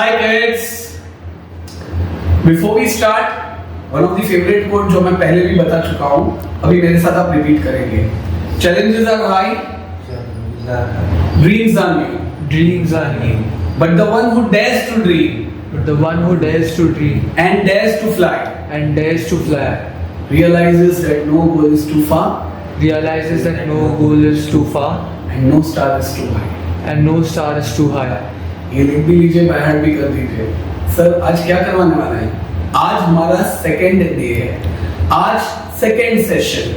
Hi kids. Before we start, one of the favorite quote जो मैं पहले भी बता चुका हूँ, अभी मेरे साथ आप रिपीट करेंगे. Challenges are high, dreams are new, but the one who dares to dream and dares to fly realizes that no goal is too far and no star is too high. ये लिख भी लीजिए, by heart भी कर दीजिए. Sir आज क्या करवाने वाला है? आज हमारा सेकेंड डे है. आज सेकेंड सेशन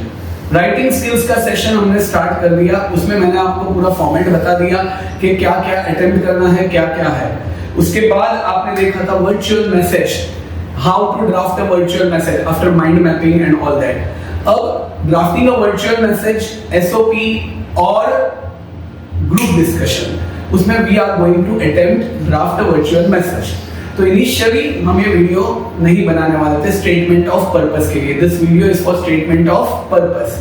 राइटिंग स्किल्स का सेशन हमने स्टार्ट कर दिया. उसमें मैंने आपको पूरा फॉर्मेट बता दिया कि क्या क्या अटेम्प्ट करना है, क्या क्या है. उसके बाद आपने देखा था virtual message, how to draft a virtual message after mind mapping and all that. अब drafting a virtual message, SOP और ग्रुप डिस्कशन, उसमें we are going to attempt draft a virtual message. तो इनिशियली हम ये video नहीं बनाने वाले थे स्टेटमेंट ऑफ पर्पस के लिए. This video is for statement of purpose.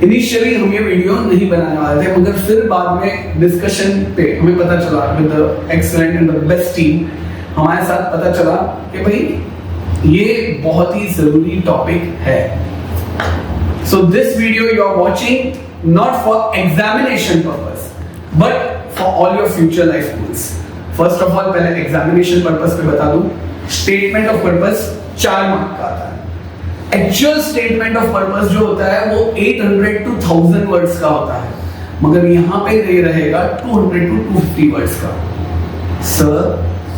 Initially हम ये वीडियो नहीं बनाने वाले थे, मगर फिर बाद में डिस्कशन पे हमें पता चला with the excellent and the best team, हमारे साथ पता चला कि भाई ये बहुत ही जरूरी टॉपिक है. So this video you are watching not for examination purpose but for all your future life goals. First of all पहले एग्जामिनेशन पर्पस पे बता दूं, स्टेटमेंट ऑफ पर्पस 4 मार्क का आता है. एक्चुअल स्टेटमेंट ऑफ पर्पस जो होता है वो 800 to 1000 वर्ड्स का होता है, मगर यहां पे ये रहेगा 200 to 250 वर्ड्स का. Sir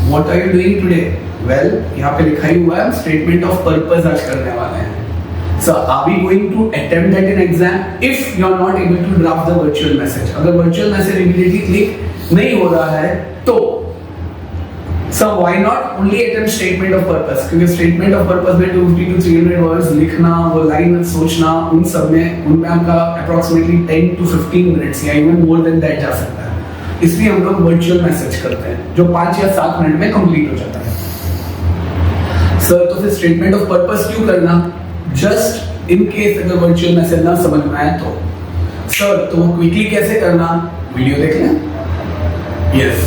what are you doing today? Well, यहां पे लिखा ही हुआ है स्टेटमेंट ऑफ पर्पस आज करने वाले हैं. So are we going to attempt that in exam if you are not able to draft the virtual message? अगर virtual message immediately click नहीं हो रहा है तो so why not only attempt statement of purpose? क्योंकि statement of purpose में 250 to 300 words लिखना, वो लाइन में सोचना, उन सब में उनमें आपका approximately 10 to 15 minutes या even more than that जा सकता है. इसलिए हम लोग virtual message करते हैं जो 5 या 7 मिनट में complete हो जाता है. सर तो फिर statement of purpose क्यों करना? जस्ट इन केस अगर वर्चुअल मैसेज ना समझ में आए तो. सर तो क्विकली कैसे करना? वीडियो देख लें. Yes,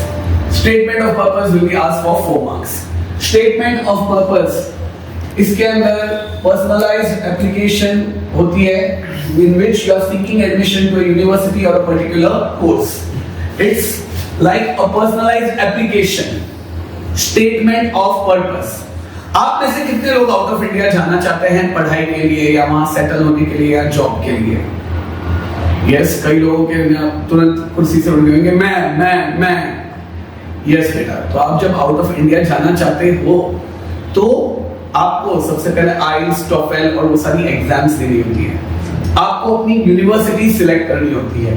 statement of purpose will be asked for 4 marks. Statement of purpose, इसके अंदर पर्सनलाइज्ड एप्लीकेशन होती है in which you are seeking admission to a university और a particular course. It's like a personalised application. Statement of purpose. आप में से कितने लोग आउट ऑफ इंडिया जाना चाहते हैं पढ़ाई के लिए या वहां सेटल होने के लिए या जॉब के लिए? यस, कई लोगों के तुरंत कुर्सी से उठ जाएंगे मैं. यस बेटा, तो आप जब आउट ऑफ इंडिया जाना चाहते हो तो आपको सबसे पहले आईएलटीएस, टोफेल और वो सारी एग्जाम्स देनी होती है. आपको अपनी यूनिवर्सिटी सिलेक्ट करनी होती है.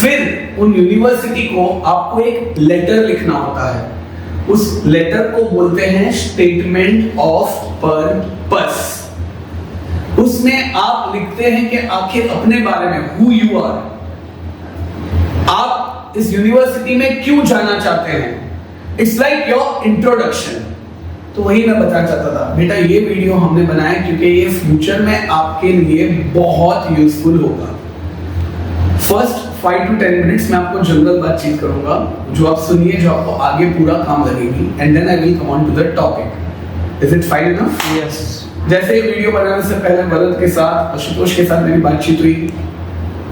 फिर उन यूनिवर्सिटी को आपको एक लेटर लिखना होता है. उस लेटर को बोलते हैं स्टेटमेंट ऑफ पर्पस. उसमें आप लिखते हैं कि आखिर अपने बारे में, हु यू आर, आप इस यूनिवर्सिटी में क्यों जाना चाहते हैं. It's like your introduction. तो वही मैं बताना चाहता था बेटा, ये वीडियो हमने बनाया क्योंकि ये फ्यूचर में आपके लिए बहुत यूजफुल होगा. फर्स्ट 5 to 10 मिनट्स में आपको जनरल बातचीत करूंगा जो आप सुनिए, जो आपको आगे पूरा काम लगेगी, and then I will come on to the topic. Is it fine enough? Yes. जैसे ये वीडियो बनाने से पहले भरत के साथ, आशुतोष के साथ मेरी बातचीत हुई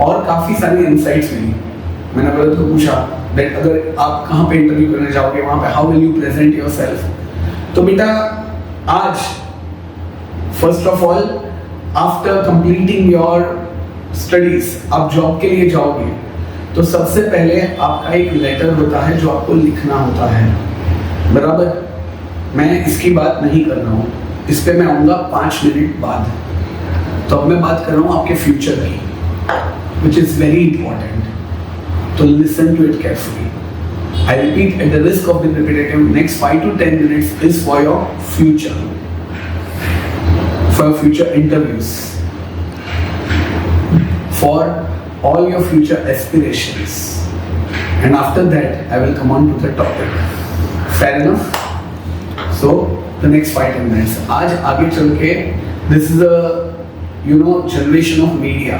और काफी सारी इनसाइट्स मिली. मैंने भरत को पूछा दैट अगर आप कहाँ पे इंटरव्यू करने जाओगे, वहां पे how will you present yourself. तो बेटा आज first of all after completing your studies आप जॉब के लिए जाओगे तो सबसे पहले आपका एक लेटर होता है जो आपको लिखना होता है. बराबर, मैं इसकी बात नहीं कर रहा हूँ, इस पे मैं आऊंगा 5 मिनट बाद. तो अब मैं बात कर रहा हूँ आपके फ्यूचर की, विच इज वेरी इंपॉर्टेंट. तो listen to it carefully. I repeat at the risk of being repetitive, next 5 to 10 minutes is for your future, for future interviews, for all your future aspirations, and after that I will come on to the topic. Fair enough? So the next 5-10 minutes. आज आगे चल के this is a generation of media.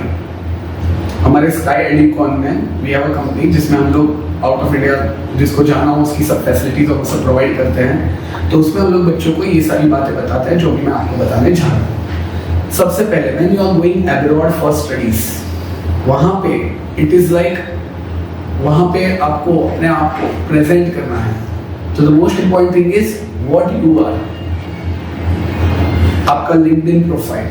हमारे sky एडिकॉन में we have a company जिसमें हम लोग out of India जिसको जाना हो उसकी सब फैसिलिटीज और सब प्रोवाइड करते हैं। तो उसमें हम लोग बच्चों को ये सारी बातें बताते हैं जो भी मैं आपको बताने जा रहा हूँ। सबसे पहले when you are going abroad for studies, वहाँ पे इट इज लाइक वहाँ पे आपको अपने आप को प्रेजेंट करना है। तो the most important thing is what you are, आपका लिंक्डइन प्रोफाइल,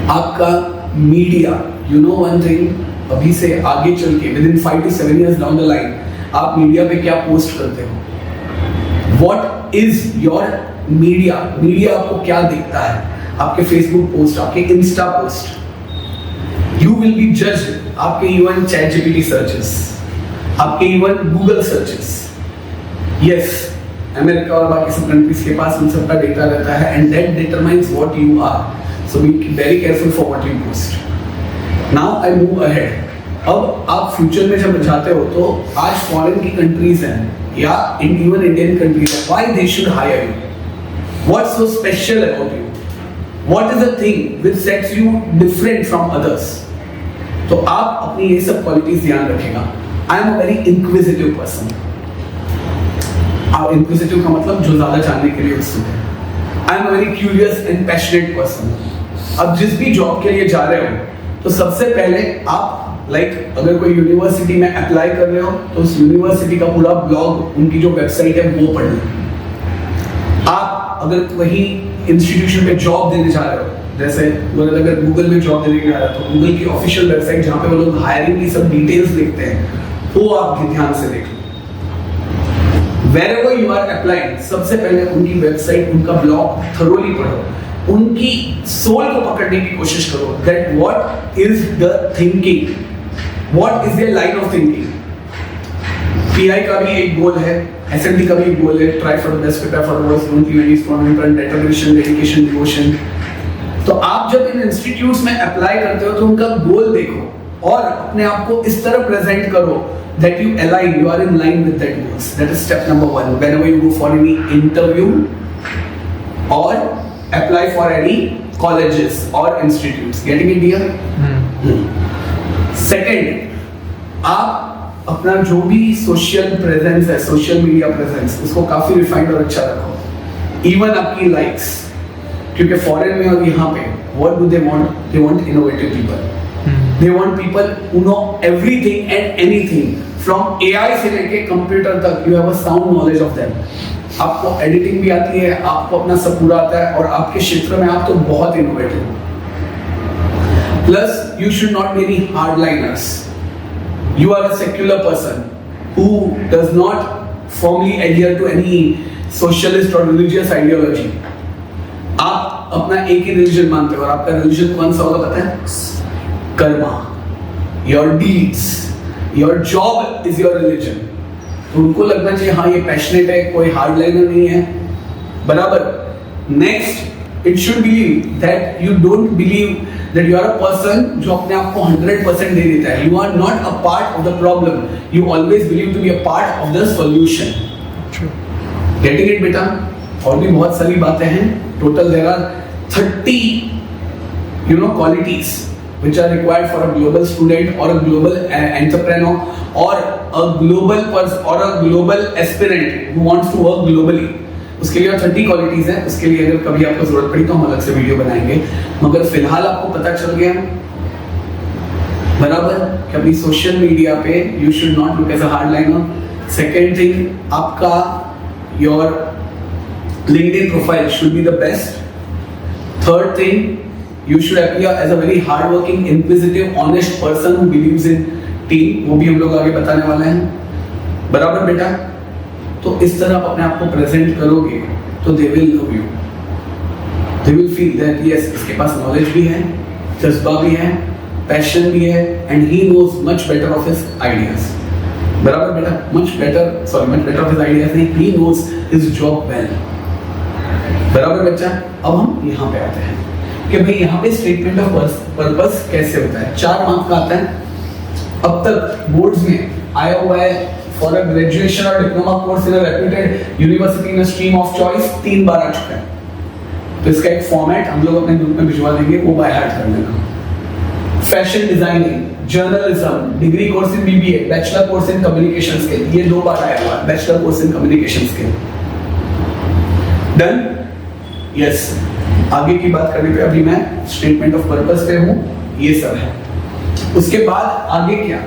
आपका media. You know one thing, अभी से आगे चल के within 5 to 7 years down the line आप मीडिया पे क्या पोस्ट करते हो, what is your media, media आपको क्या दिखता है, आपके फेसबुक पोस्ट, आपके Insta post. You will be judged आपके इवन चैट जीपीटी सर्चेस, आपके even Google searches. Yes, America और बाकी सब कंट्रीज के पास उन सबका डेटा रहता है and that determines what you are. So be very careful for what you post. Now I move ahead. अब आप फ्यूचर में जब जाते हो तो आज फॉरेन की कंट्रीज हैं या इवन इंडियन कंट्रीज हैं, why they should hire you, what's so special about you, what is the thing which sets you different from others. तो आप अपनी ये सब क्वालिटीज ध्यान रखेगा। I am a very inquisitive person. आप इंक्विजिटिव का मतलब जो ज्यादा जानने के लिए उत्सुक है। I am a very curious and passionate person. अब जिस भी जॉब के लिए जा रहे हो तो सबसे पहले आप अगर कोई यूनिवर्सिटी में अप्लाई कर रहे हो तो उस यूनिवर्सिटी का पूरा ब्लॉग, उनकी जो वेबसाइट है वो पढ़ लो। आप अगर वही इंस्टीट्यूशन में जॉब देने जा रहे हो, जैसे अगर गूगल में जॉब देने जा रहे हो तो गूगल की ऑफिशियल वेबसाइट जहाँ पे वो लोग हायरिंग की सब डिटेल्स लिखते हैं वो आप ध्यान से देख लो। Wherever you are applying, सबसे पहले उनकी वेबसाइट, उनका ब्लॉग थरोली पढ़ो, उनकी सोल को पकड़ने की कोशिश करो। That what is the thinking, what is their line of thinking। PI का भी एक गोल है, SMT का भी एक गोल है, try for the best, prepare for the worst, don't leave any stone unturned, determination, dedication, devotion। तो आप जब इन इंस्टीट्यूट्स में अप्लाई करते हो तो उनका गोल देखो और अपने आप को इस तरह प्रेजेंट करो that you align, you are in line with that goals। That is step number 1 whenever you go for any interview or apply for any colleges or institutes। Getting it dear? Second, आप अपना जो भी social presence है, social media presence, उसको काफी refined और अच्छा रखो। इवन आपकी लाइक्स, क्योंकि फॉरेन में और यहाँ पे what do they want? They want innovative people। They want people who know everything and anything from AI से लेके कंप्यूटर तक। You have a sound knowledge of them। आपको एडिटिंग भी आती है, आपको अपना सब पूरा आता है और आपके क्षेत्र में आप तो बहुत इनोवेटिव हो। Plus you should not be any hardliners. You are a secular person who does not firmly adhere to any socialist or religious ideology। आप अपना एक ही रिलीजन मानते हो और आपका रिलीजन कौन सा होगा पता है? Karma, your deeds, your job is your religion। तो उनको लगना चाहिए हाँ ये पैशनेट है, कोई हार्डलाइनर नहीं है, बराबर। Next, it should be that you don't believe that you are a person जो अपने आप को 100% दे देता है। You are not a part of the problem, you always believe to be a part of the solution। Getting it बेटा? और भी बहुत सारी बातें हैं। Total there are 30 qualities which are required for a global student or a global entrepreneur or a global person or a global aspirant who wants to work globally। उसके लिए 30 qualities हैं। उसके लिए अगर कभी आपको जरूरत पड़ी तो हम अलग से वीडियो बनाएंगे, मगर फिलहाल आपको पता चल गया बराबर कि अपनी सोशल मीडिया पे you should not look as a hardliner. Second thing, आपका your LinkedIn profile should be the best। Third thing, you should appear as a very hardworking, inquisitive, honest person who believes in team। वो भी हम लोग आगे बताने वाले हैं, बराबर बेटा। तो इस तरह आप अपने आप को प्रेजेंट करोगे तो they will love you, they will feel that yes इसके पास नॉलेज भी है, जज्बा भी है, पैशन भी है and he knows much better of his ideas। बराबर बेटा, much better of his ideas नहीं, he knows his job well। बराबर बच्चा। अब हम यहाँ पे आते हैं कि भाई यहाँ पे स्टेटमेंट ऑफ पर्पस कैसे होता है। 4 मार्क्स का आता है। अब तक बोर्ड्स में आया हुआ है फॉर अ ग्रेजुएशन और diploma course in a reputed university in a stream of choice 3 बार आ चुका है। तो इसका एक फॉर्मेट हम लोग अपने ग्रुप में भिजवा देंगे, वो बाय हार्ट कर लेना। Fashion designing journalism, degree course in BBA, bachelor course in communication skill, ये 2 बार आया हुआ, bachelor course in communication skill. Done? Yes. आगे की बात करने पे अभी मैं स्टेटमेंट ऑफ पर्पस पे हूँ, ये सब है। उसके बाद आगे क्या?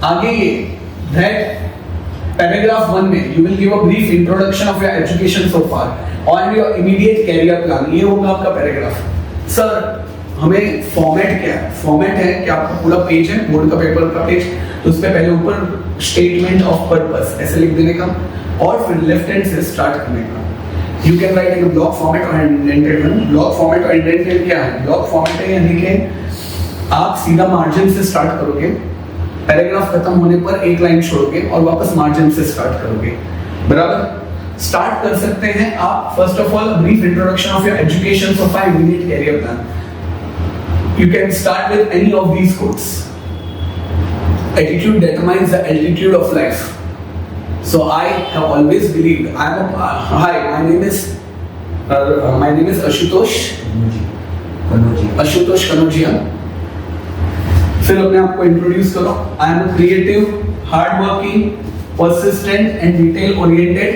आगे ये दैट पैराग्राफ 1 में you will give a brief introduction of your education so far और योर इमीडिएट कैरियर प्लान, ये होगा आपका पैराग्राफ। सर हमें फॉर्मेट क्या है? फॉर्मेट है कि आपका पूरा पेज है, बोर्ड का पेपर का पेज, तो उस पे पहले ऊपर स्टेटमेंट ऑफ पर्पस ऐसे लिख देने का और फिर लेफ्ट हैंड से स्टार्ट करने का। You can write in block format और इंडेंटेड वन। ब्लॉक फॉर्मेट और इंडेंटेड क्या है? ब्लॉक फॉर्मेट है यानी कि आप सीधा मार्जिन से स्टार्ट करोगे, पैराग्राफ खत्म होने पर एक लाइन छोड़ोगे और वापस मार्जिन से स्टार्ट करोगे, बराबर? स्टार्ट कर सकते हैं आप first of all brief introduction of your education so far immediate career plan. You can start with any of these quotes. Attitude determines the altitude of life. So I have always believed. Hi, my name is Ashutosh Kanogia. फिर अपने आप को introduce करो। I am a creative, hardworking, persistent, and detail-oriented.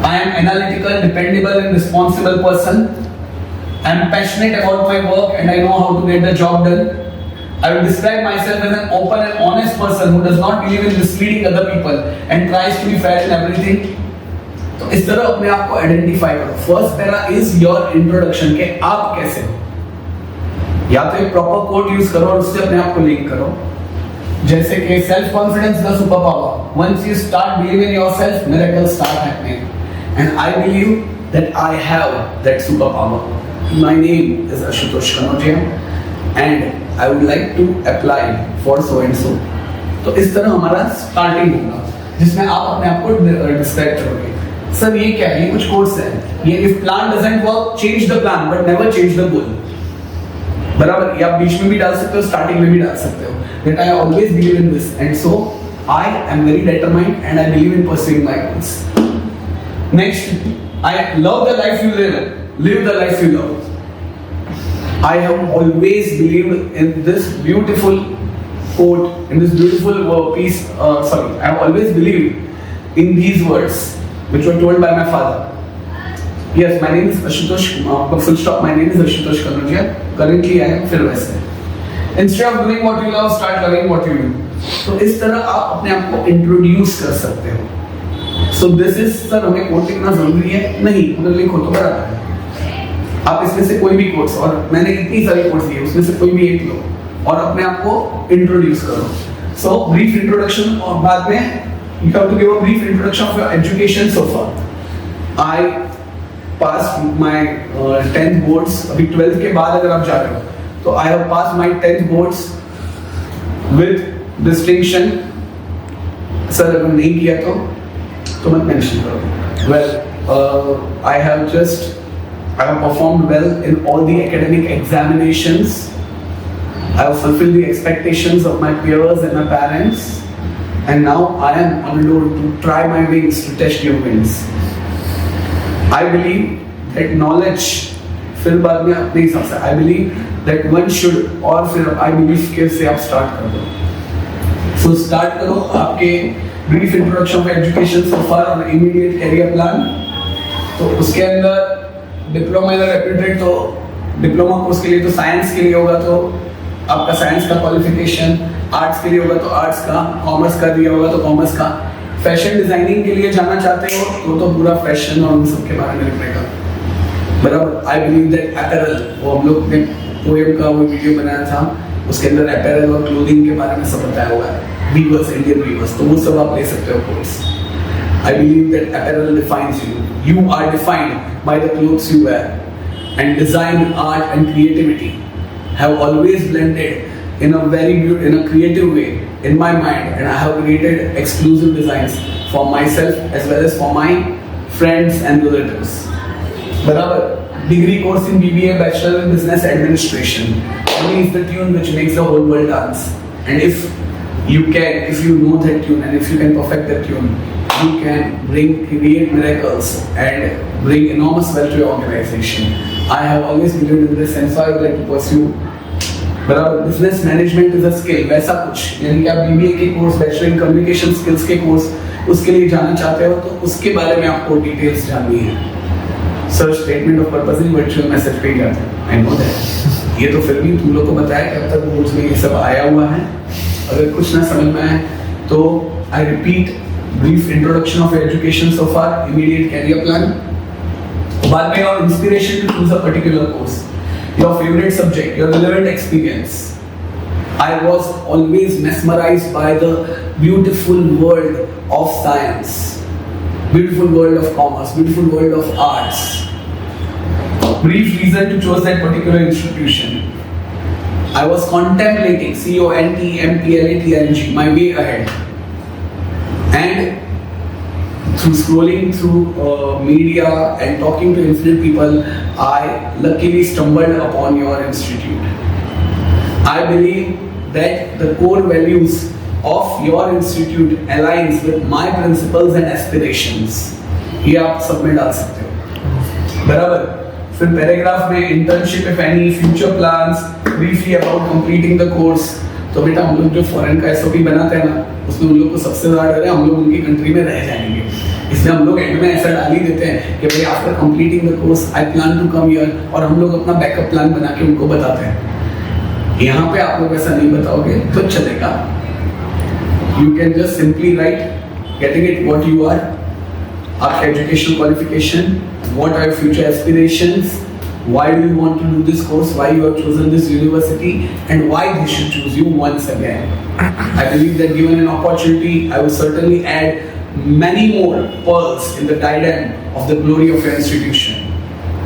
I am analytical, dependable, and responsible person. I am passionate about my work and I know how to get the job done. I will describe myself as an open and honest person who does not believe in misleading other people and tries to be fair in everything. तो इस तरह अपने आप को identify करो। First para is your introduction के आप कैसे हो, या तो एक प्रॉपर कोट यूज करो और उससे अपने आप को लिंक करो, जैसे कि self confidence the super power. Once you start believing in yourself, miracles start happening and I believe that I have that super power. My name is Ashutosh Kanodia and I would like to apply for so and so. तो इस तरह हमारा starting होगा जिसमें आप अपने आप को डिस्क्राइब करोगे। सर ये क्या है? ये कुछ कोर्स है, ये if plan doesn't work change the plan but never change the goal, बराबर? ये आप बीच में भी डाल सकते हो, स्टार्टिंग में भी डाल सकते हो। That I always believe in this and so I am very determined and I believe in pursuing my goals. Next, I love the life you live. Live the life you love. I have always believed in this beautiful quote, in this beautiful piece. I have always believed in these words, which were told by my father. Yes, my name is Ashutosh. Full stop. My name is Ashutosh Kanodia. Currently, I am Firwais. Instead of doing what you love, start loving what you do. तो इस तरह आप अपने आप को introduce कर सकते हो। So this is, सर हमें कोट लिखना जरूरी है? नहीं, अगर लिखो तो बराबर है। आप इसमें से कोई भी कोट्स, और मैंने इतनी सारी कोट्स दी है, उसमें से कोई भी एक लो और अपने आप को इंट्रोड्यूस करो। सो ब्रीफ इंट्रोडक्शन, और बाद में you have to give a brief introduction of your education so far. I passed my 10th boards. अभी 12th के बाद अगर आप जा रहे हो तो I have passed my 10th boards with distinction. Sir अगर नहीं किया तो मत मेंशन करो। Well, I have performed well in all the academic examinations. I have fulfilled the expectations of my peers and my parents, and now I am on a road to try my wings to test your winds. I believe that knowledge, फिर बाद में अपने हिसाब से, I believe that one should, और फिर I believe के से आप start कर दो। So start करो आपके brief introduction of education so far और immediate career plan। तो उसके अंदर डिप्लोमा या रेप्यूटेड, तो डिप्लोमा कोर्स के लिए तो साइंस के लिए होगा तो आपका साइंस का क्वालिफिकेशन, आर्ट्स के लिए होगा तो आर्ट्स का, कॉमर्स का दिया होगा तो कॉमर्स का। फैशन डिजाइनिंग के लिए जाना चाहते हो तो पूरा फैशन और उन सब के बारे में लिखने का, बराबर? आई बिलीव दैट अपैरल, वो हम लोग ने पोएम का वो वीडियो बनाया था, उसके अंदर अपैरल और क्लोथिंग के बारे में सब बताया हुआ है, वीवर्स, इंडियन वीवर्स, तो वो सब आप ले सकते हो course. I believe that apparel defines you. You are defined by the clothes you wear. And design, art and creativity have always blended in a creative way in my mind, and I have created exclusive designs for myself as well as for my friends and relatives. Barabar, degree course in BBA, Bachelor in Business Administration. Money is the tune which makes the whole world dance. And if you know that tune and if you can perfect that tune, you can create miracles and bring enormous wealth to your organization. I have always believed in this, and so I would like to pursue बराबर, business management is a skill, वैसा कुछ, यानी कि आप BBA के course, bachelor in communication skills के course उसके लिए जाना चाहते हो तो उसके बारे में आपको डिटेल्स जाननी है। Sir statement of purpose in virtual message पे जाते हैं, आई नो दैट। ये तो फिर भी तुम लोग को बताया कि अब तक बोर्ड्स में ये सब आया हुआ है। अगर कुछ ना समझ में आए तो I repeat, brief introduction of education so far, immediate career plan, बाद में your inspiration to choose a particular course, your favorite subject, your relevant experience. I was always mesmerized by the beautiful world of science, beautiful world of commerce, beautiful world of arts. Brief reason to choose that particular institution. I was contemplating CONTEMPLATING, my way ahead. And through scrolling through media and talking to infinite people, I luckily stumbled upon your institute. I believe that the core values of your institute aligns with my principles and aspirations. ये आप सब में डाल सकते हो, बराबर। फिर paragraph में internship if any, future plans, briefly about completing the course. तो बेटा हम लोग जो फॉरेन का एसओपी बनाते हैं ना, उसमें उन लोग को सबसे ज़्यादा डर है हम लोग उनकी कंट्री में रह जाएंगे, इसलिए हम लोग एंड में ऐसा डाल ही देते हैं कि भाई after completing the course I plan to come here, और हम लोग अपना बैकअप प्लान बना के उनको बताते हैं। यहाँ पे आप लोग ऐसा नहीं बताओगे तो चलेगा। You can just simply write getting it what you are, आपका educational qualification, what are your future aspirations, why do you want to do this course, why you have chosen this university, and why they should choose you once again. I believe that given an opportunity, I will certainly add many more pearls in the diadem of the glory of your institution.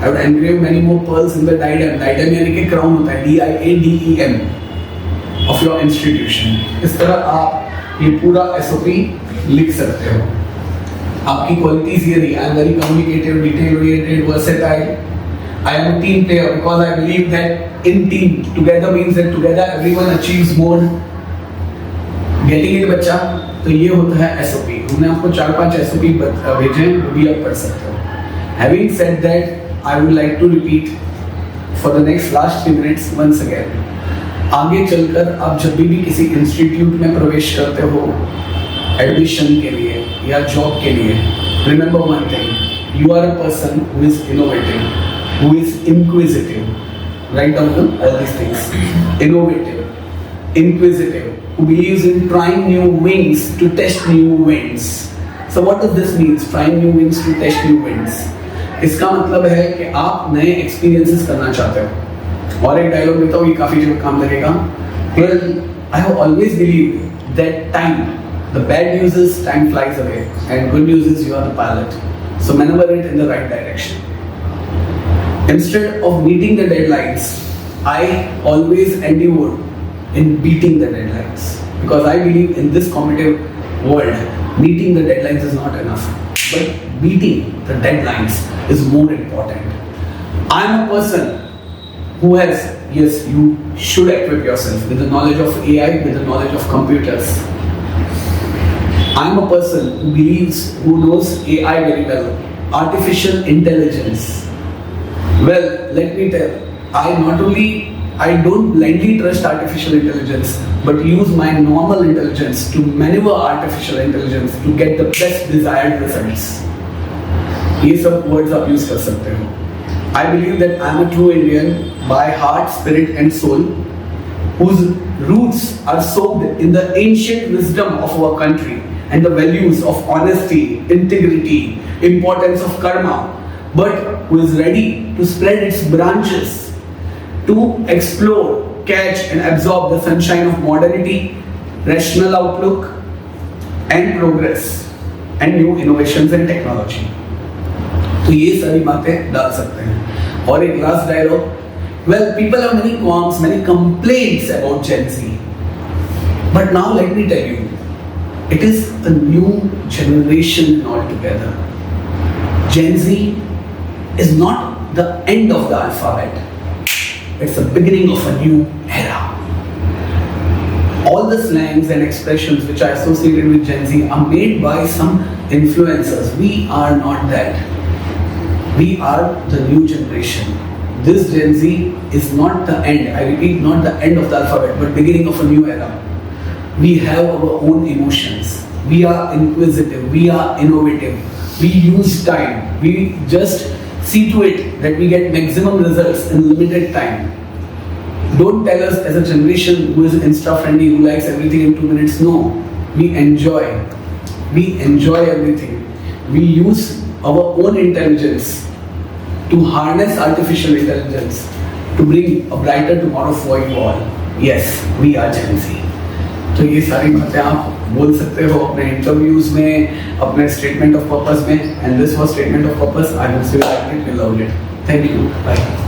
I would engrave many more pearls in the diadem. Diadem यानी कि crown होता है, DIADEM of your institution. इस तरह आप ये पूरा SOP लिख सकते हो। आपकी qualities ये रही, I am very communicative, detail oriented, versatile. I am a team player because I believe that in team together means that together everyone achieves more. Getting it बच्चा, तो ये होता है SOP। हमने आपको 4-5 SOP भेजे हैं, वो भी आप पढ़ सकते हो। Having said that, I would like to repeat for the next last 3 minutes once again. आगे चलकर आप जब भी किसी इंस्टीट्यूट में प्रवेश करते हो एडमिशन के लिए या जॉब के लिए, remember one thing, you are a person who is innovative, who is inquisitive. Write down all these things. Innovative, inquisitive, who believes in trying new wings to test new winds. So what does this mean? Trying new wings to test new winds. इसका मतलब है कि आप नए experiences करना चाहते हो। और एक डायलॉग देता हूँ, ये काफी जगह काम लगेगा। Well, I have always believed that time, the bad news is time flies away, and good news is you are the pilot. So maneuver it in the right direction. Instead of meeting the deadlines, I always endeavor in beating the deadlines, because I believe in this competitive world, meeting the deadlines is not enough, but beating the deadlines is more important. I am a person who has, yes, you should equip yourself with the knowledge of AI, with the knowledge of computers. I am a person who believes, who knows AI very well, artificial intelligence. Well, let me tell, I don't blindly trust artificial intelligence, but use my normal intelligence to maneuver artificial intelligence to get the best desired results. ये सब words आप use कर सकते हो। I believe that I am a true Indian by heart, spirit and soul, whose roots are soaked in the ancient wisdom of our country and the values of honesty, integrity, importance of karma, but who is ready to spread its branches to explore, catch and absorb the sunshine of modernity, rational outlook and progress and new innovations and technology. तो ये सारी बातें डाल सकते हैं। और एक last dialogue, well, people have many qualms, many complaints about Gen Z, but now let me tell you, it is a new generation altogether. Gen Z is not the end of the alphabet. It's the beginning of a new era. All the slangs and expressions which are associated with Gen Z are made by some influencers. We are not that. We are the new generation. this Gen Z is not the end. I repeat, not the end of the alphabet, but beginning of a new era. We have our own emotions. We are inquisitive. We are innovative. We use time. We just see to it that we get maximum results in limited time. Don't tell us as a generation who is Insta friendly, who likes everything in 2 minutes. No, we enjoy. We enjoy everything. We use our own intelligence to harness artificial intelligence to bring a brighter tomorrow for you all. Yes, we are Gen Z. तो ये सारी बातें आप बोल सकते हो अपने interviews में, अपने स्टेटमेंट ऑफ पर्पस में, and this was statement of purpose. I will see you like it, love it. Thank you. Bye.